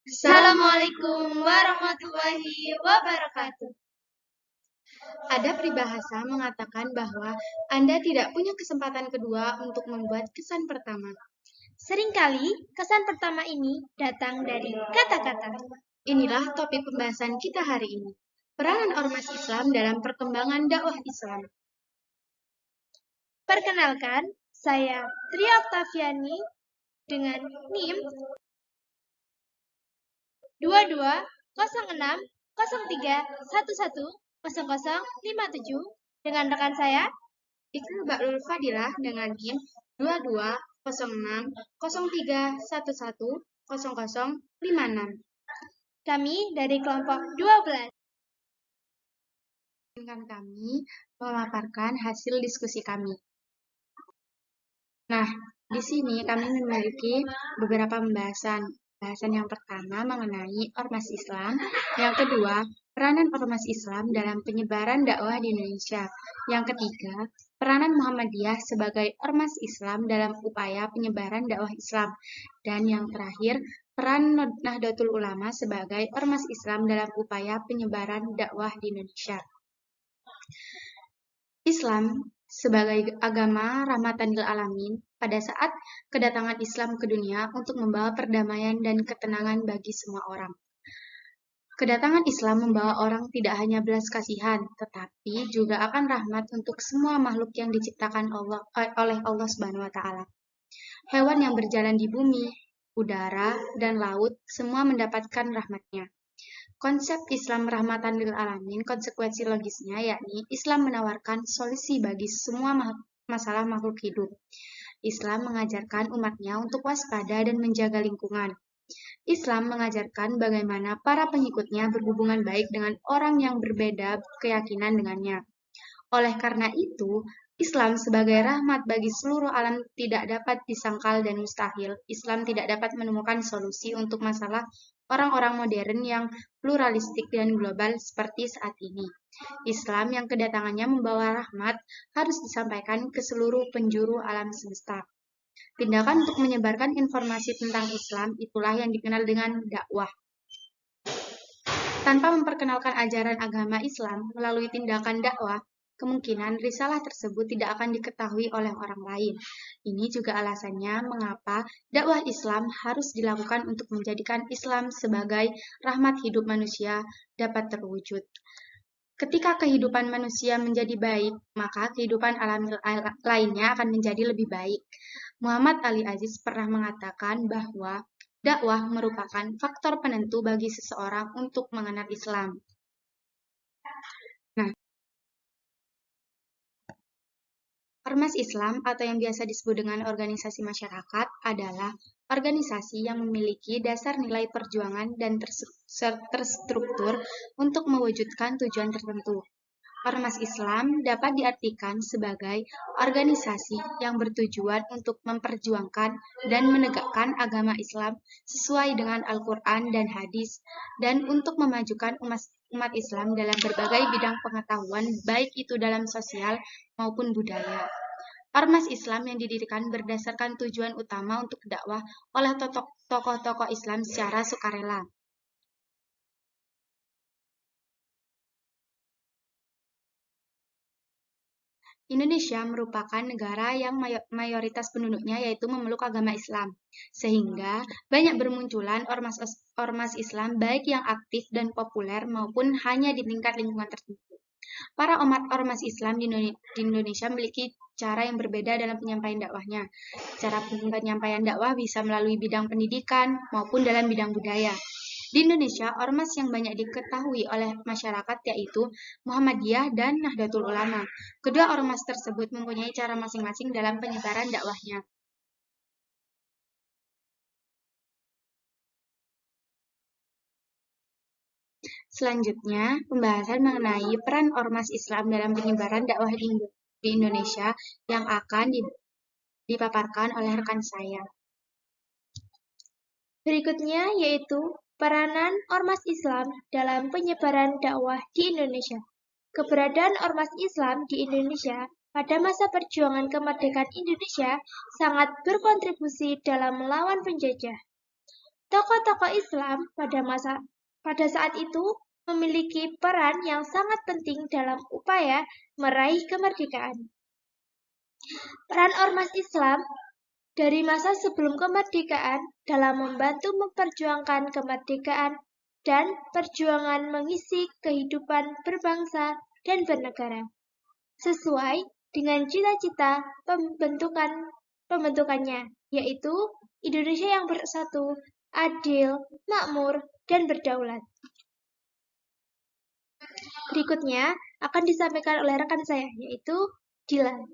Assalamualaikum warahmatullahi wabarakatuh. Ada peribahasa mengatakan bahwa Anda tidak punya kesempatan kedua untuk membuat kesan pertama. Seringkali kesan pertama ini datang dari kata-kata. Inilah topik pembahasan kita hari ini. Peranan Ormas Islam dalam perkembangan dakwah Islam. Perkenalkan, saya Tria Oktaviani dengan NIM 220603110057 dengan rekan saya Iqbal Bahlul Fadilah dengan NIM 220603110056. Kami dari kelompok 12. Dengan kami memaparkan hasil diskusi kami. Nah, di sini kami memiliki beberapa pembahasan. Bahasan yang pertama mengenai Ormas Islam, yang kedua, peranan Ormas Islam dalam penyebaran dakwah di Indonesia. Yang ketiga, peranan Muhammadiyah sebagai Ormas Islam dalam upaya penyebaran dakwah Islam. Dan yang terakhir, peran Nahdlatul Ulama sebagai Ormas Islam dalam upaya penyebaran dakwah di Indonesia. Islam sebagai agama rahmatan lil alamin pada saat kedatangan Islam ke dunia untuk membawa perdamaian dan ketenangan bagi semua orang. Kedatangan Islam membawa orang tidak hanya belas kasihan, tetapi juga akan rahmat untuk semua makhluk yang diciptakan oleh Allah Subhanahu wa taala. Hewan yang berjalan di bumi, udara, dan laut semua mendapatkan rahmatnya. Konsep Islam rahmatan lil alamin, konsekuensi logisnya yakni Islam menawarkan solusi bagi semua masalah makhluk hidup. Islam mengajarkan umatnya untuk waspada dan menjaga lingkungan. Islam mengajarkan bagaimana para pengikutnya berhubungan baik dengan orang yang berbeda keyakinan dengannya. Oleh karena itu, Islam sebagai rahmat bagi seluruh alam tidak dapat disangkal dan mustahil. Islam tidak dapat menemukan solusi untuk masalah orang-orang modern yang pluralistik dan global seperti saat ini. Islam yang kedatangannya membawa rahmat harus disampaikan ke seluruh penjuru alam semesta. Tindakan untuk menyebarkan informasi tentang Islam itulah yang dikenal dengan dakwah. Tanpa memperkenalkan ajaran agama Islam melalui tindakan dakwah, kemungkinan risalah tersebut tidak akan diketahui oleh orang lain. Ini juga alasannya mengapa dakwah Islam harus dilakukan untuk menjadikan Islam sebagai rahmat hidup manusia dapat terwujud. Ketika kehidupan manusia menjadi baik, maka kehidupan alam lainnya akan menjadi lebih baik. Muhammad Ali Aziz pernah mengatakan bahwa dakwah merupakan faktor penentu bagi seseorang untuk mengenal Islam. Nah, Ormas Islam atau yang biasa disebut dengan organisasi masyarakat adalah organisasi yang memiliki dasar nilai perjuangan dan terstruktur untuk mewujudkan tujuan tertentu. Ormas Islam dapat diartikan sebagai organisasi yang bertujuan untuk memperjuangkan dan menegakkan agama Islam sesuai dengan Al-Quran dan Hadis, dan untuk memajukan umat Islam dalam berbagai bidang pengetahuan, baik itu dalam sosial maupun budaya. Ormas Islam yang didirikan berdasarkan tujuan utama untuk dakwah oleh tokoh-tokoh Islam secara sukarela. Indonesia merupakan negara yang mayoritas penduduknya yaitu memeluk agama Islam, sehingga banyak bermunculan ormas Islam baik yang aktif dan populer maupun hanya di tingkat lingkungan tertentu. Para ormas Islam di Indonesia memiliki cara yang berbeda dalam penyampaian dakwahnya. Cara penyampaian dakwah bisa melalui bidang pendidikan maupun dalam bidang budaya. Di Indonesia, ormas yang banyak diketahui oleh masyarakat yaitu Muhammadiyah dan Nahdlatul Ulama. Kedua ormas tersebut mempunyai cara masing-masing dalam penyebaran dakwahnya. Selanjutnya, pembahasan mengenai peran ormas Islam dalam penyebaran dakwah di Indonesia yang akan dipaparkan oleh rekan saya. Berikutnya yaitu peranan Ormas Islam dalam penyebaran dakwah di Indonesia. Keberadaan Ormas Islam di Indonesia pada masa perjuangan kemerdekaan Indonesia sangat berkontribusi dalam melawan penjajah. Tokoh-tokoh Islam pada saat itu memiliki peran yang sangat penting dalam upaya meraih kemerdekaan. Peran ormas Islam dari masa sebelum kemerdekaan dalam membantu memperjuangkan kemerdekaan dan perjuangan mengisi kehidupan berbangsa dan bernegara, sesuai dengan cita-cita pembentukannya, yaitu Indonesia yang bersatu, adil, makmur, dan berdaulat. Berikutnya akan disampaikan oleh rekan saya, yaitu Dilan.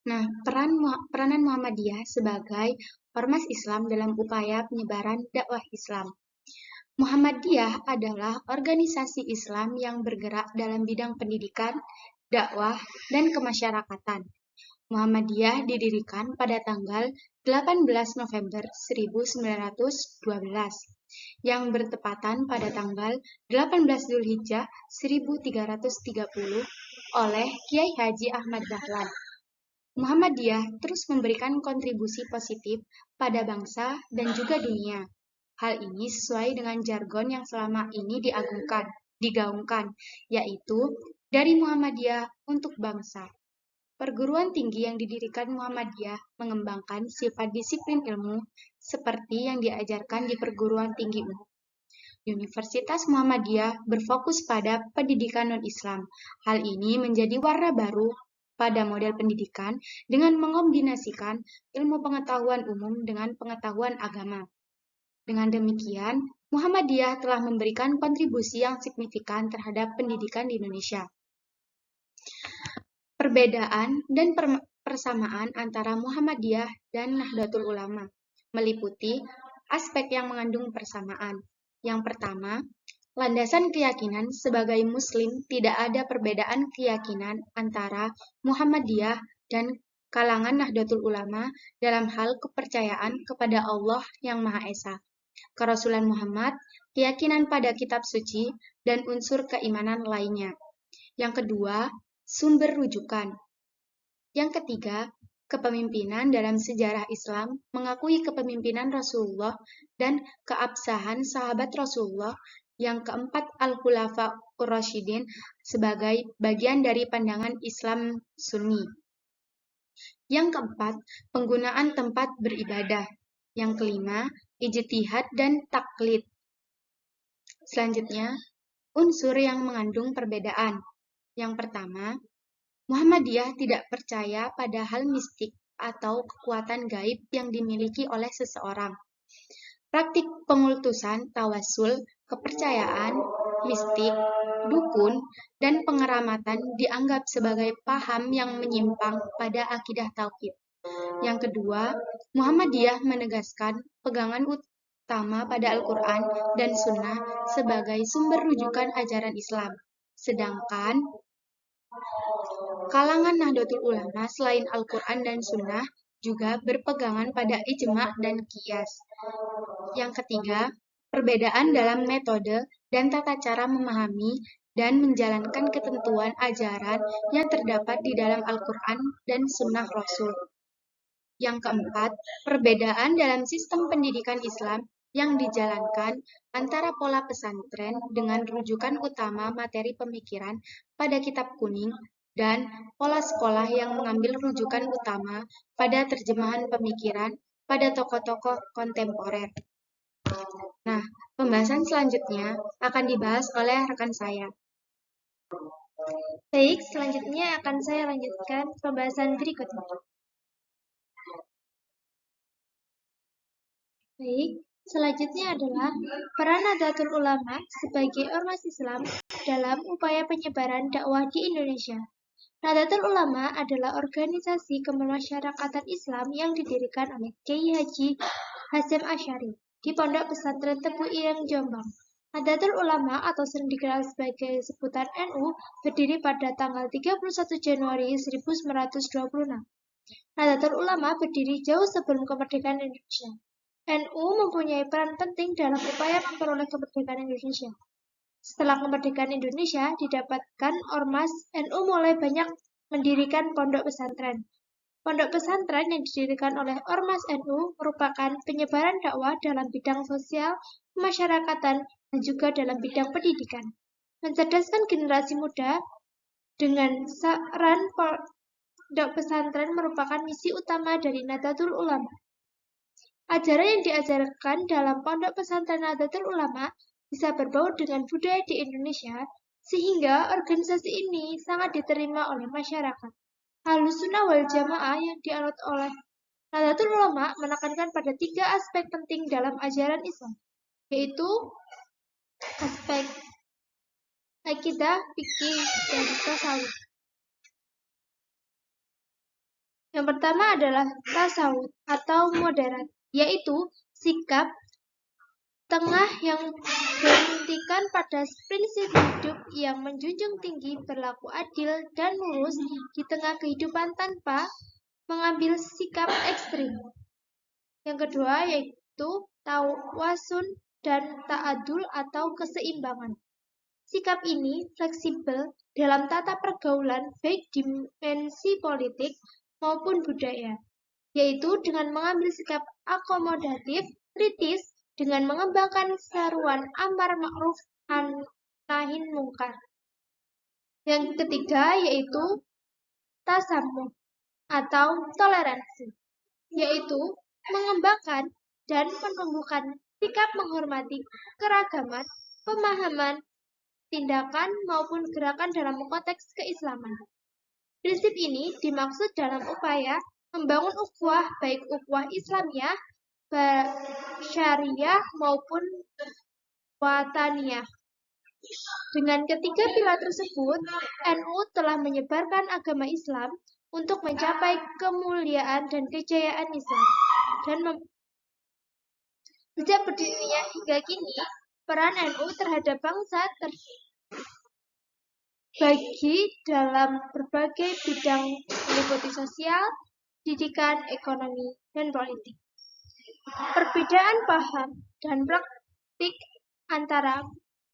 Nah, peranan Muhammadiyah sebagai ormas Islam dalam upaya penyebaran dakwah Islam. Muhammadiyah adalah organisasi Islam yang bergerak dalam bidang pendidikan, dakwah, dan kemasyarakatan. Muhammadiyah didirikan pada tanggal 18 November 1912 yang bertepatan pada tanggal 18 Zulhijjah 1330 oleh Kiai Haji Ahmad Dahlan. Muhammadiyah terus memberikan kontribusi positif pada bangsa dan juga dunia. Hal ini sesuai dengan jargon yang selama ini digaungkan, yaitu dari Muhammadiyah untuk bangsa. Perguruan tinggi yang didirikan Muhammadiyah mengembangkan sifat disiplin ilmu seperti yang diajarkan di perguruan tinggi umum. Universitas Muhammadiyah berfokus pada pendidikan non-Islam. Hal ini menjadi warna baru pada model pendidikan dengan mengombinasikan ilmu pengetahuan umum dengan pengetahuan agama. Dengan demikian, Muhammadiyah telah memberikan kontribusi yang signifikan terhadap pendidikan di Indonesia. Perbedaan dan persamaan antara Muhammadiyah dan Nahdlatul Ulama meliputi aspek yang mengandung persamaan. Yang pertama, landasan keyakinan sebagai Muslim tidak ada perbedaan keyakinan antara Muhammadiyah dan kalangan Nahdlatul Ulama dalam hal kepercayaan kepada Allah yang Maha Esa, kerasulan Muhammad, keyakinan pada kitab suci, dan unsur keimanan lainnya. Yang kedua, sumber rujukan. Yang ketiga, kepemimpinan dalam sejarah Islam mengakui kepemimpinan Rasulullah dan keabsahan sahabat Rasulullah. Yang keempat, Al-Khulafa Ur-Rasyidin sebagai bagian dari pandangan Islam Sunni. Yang keempat, penggunaan tempat beribadah. Yang kelima, ijtihad dan taklid. Selanjutnya, unsur yang mengandung perbedaan. Yang pertama, Muhammadiyah tidak percaya pada hal mistik atau kekuatan gaib yang dimiliki oleh seseorang. Praktik pengultusan, tawasul, kepercayaan, mistik, dukun, dan pengeramatan dianggap sebagai paham yang menyimpang pada akidah tauhid. Yang kedua, Muhammadiyah menegaskan pegangan utama pada Al-Quran dan Sunnah sebagai sumber rujukan ajaran Islam. Sedangkan kalangan Nahdlatul Ulama selain Al-Quran dan Sunnah juga berpegangan pada ijma' dan qiyas. Yang ketiga, perbedaan dalam metode dan tata cara memahami dan menjalankan ketentuan ajaran yang terdapat di dalam Al-Quran dan Sunnah Rasul. Yang keempat, perbedaan dalam sistem pendidikan Islam yang dijalankan antara pola pesantren dengan rujukan utama materi pemikiran pada kitab kuning dan pola sekolah yang mengambil rujukan utama pada terjemahan pemikiran pada tokoh-tokoh kontemporer. Nah, pembahasan selanjutnya akan dibahas oleh rekan saya. Baik, selanjutnya akan saya lanjutkan pembahasan berikutnya. Baik, selanjutnya adalah peran Nahdlatul Ulama sebagai ormas Islam dalam upaya penyebaran dakwah di Indonesia. Nahdlatul Ulama adalah organisasi kemasyarakatan Islam yang didirikan oleh Kiai Haji Hasyim Asy'ari di Pondok Pesantren Tebu Ireng, Jombang. Nahdlatul Ulama atau sering dikenal sebagai sebutan NU berdiri pada tanggal 31 Januari 1926. Nahdlatul Ulama berdiri jauh sebelum kemerdekaan Indonesia. NU mempunyai peran penting dalam upaya memperoleh kemerdekaan Indonesia. Setelah kemerdekaan Indonesia didapatkan ormas, NU mulai banyak mendirikan pondok pesantren. Pondok pesantren yang didirikan oleh Ormas NU merupakan penyebaran dakwah dalam bidang sosial, kemasyarakatan, dan juga dalam bidang pendidikan. Mencerdaskan generasi muda dengan saran pondok pesantren merupakan misi utama dari Nahdlatul Ulama. Ajaran yang diajarkan dalam pondok pesantren Nahdlatul Ulama bisa berbaur dengan budaya di Indonesia, sehingga organisasi ini sangat diterima oleh masyarakat. Ahlussunnah wal Jamaah yang dianut oleh Nahdlatul Ulama menekankan pada 3 aspek penting dalam ajaran Islam, yaitu aspek akidah, fikih, dan tasawuf. Yang pertama adalah tasawuf atau moderat, yaitu sikap tengah yang berhentikan pada prinsip hidup yang menjunjung tinggi berlaku adil dan lurus di tengah kehidupan tanpa mengambil sikap ekstrim. Yang kedua yaitu tawasun dan ta'adul atau keseimbangan. Sikap ini fleksibel dalam tata pergaulan baik dimensi politik maupun budaya, yaitu dengan mengambil sikap akomodatif, kritis, dengan mengembangkan seruan amar ma'ruf nahi mungkar. Yang ketiga yaitu tasamuh atau toleransi, yaitu mengembangkan dan menumbuhkan sikap menghormati keragaman, pemahaman, tindakan maupun gerakan dalam konteks keislaman. Prinsip ini dimaksud dalam upaya membangun ukhuwah baik ukhuwah Islamiyah, syariah maupun wataniyah. Dengan ketiga pilar tersebut, NU telah menyebarkan agama Islam untuk mencapai kemuliaan dan kejayaan Islam. Dan sejak berdirinya hingga kini, peran NU terhadap bangsa terbagi dalam berbagai bidang meliputi sosial, pendidikan, ekonomi, dan politik. Perbedaan paham dan praktik antara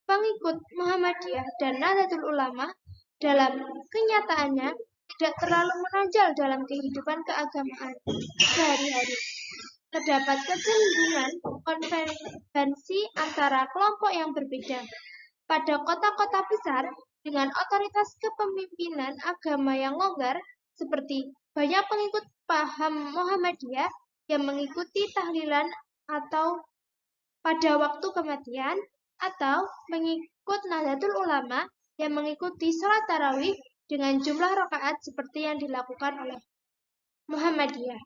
pengikut Muhammadiyah dan Nahdlatul Ulama dalam kenyataannya tidak terlalu menonjol dalam kehidupan keagamaan sehari-hari. Terdapat kecenderungan konvensi antara kelompok yang berbeda. Pada kota-kota besar dengan otoritas kepemimpinan agama yang longgar, seperti banyak pengikut paham Muhammadiyah yang mengikuti tahlilan atau pada waktu kematian, atau mengikut Nahdlatul Ulama yang mengikuti sholat tarawih dengan jumlah rakaat seperti yang dilakukan oleh Muhammadiyah.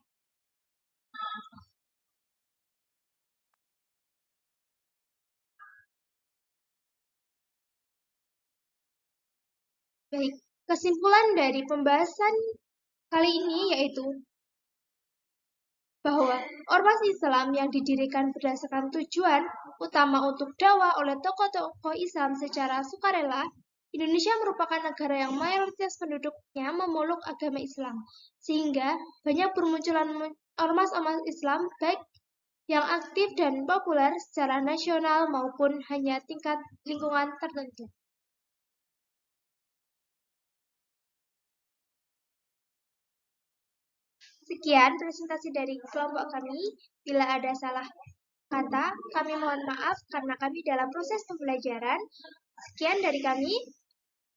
Baik, kesimpulan dari pembahasan kali ini yaitu bahwa Ormas Islam yang didirikan berdasarkan tujuan utama untuk dakwah oleh tokoh-tokoh Islam secara sukarela, Indonesia merupakan negara yang mayoritas penduduknya memeluk agama Islam, sehingga banyak bermunculan ormas-ormas Islam baik yang aktif dan populer secara nasional maupun hanya tingkat lingkungan tertentu. Sekian presentasi dari kelompok kami. Bila ada salah kata, kami mohon maaf karena kami dalam proses pembelajaran. Sekian dari kami.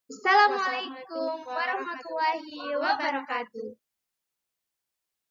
Assalamualaikum warahmatullahi wabarakatuh.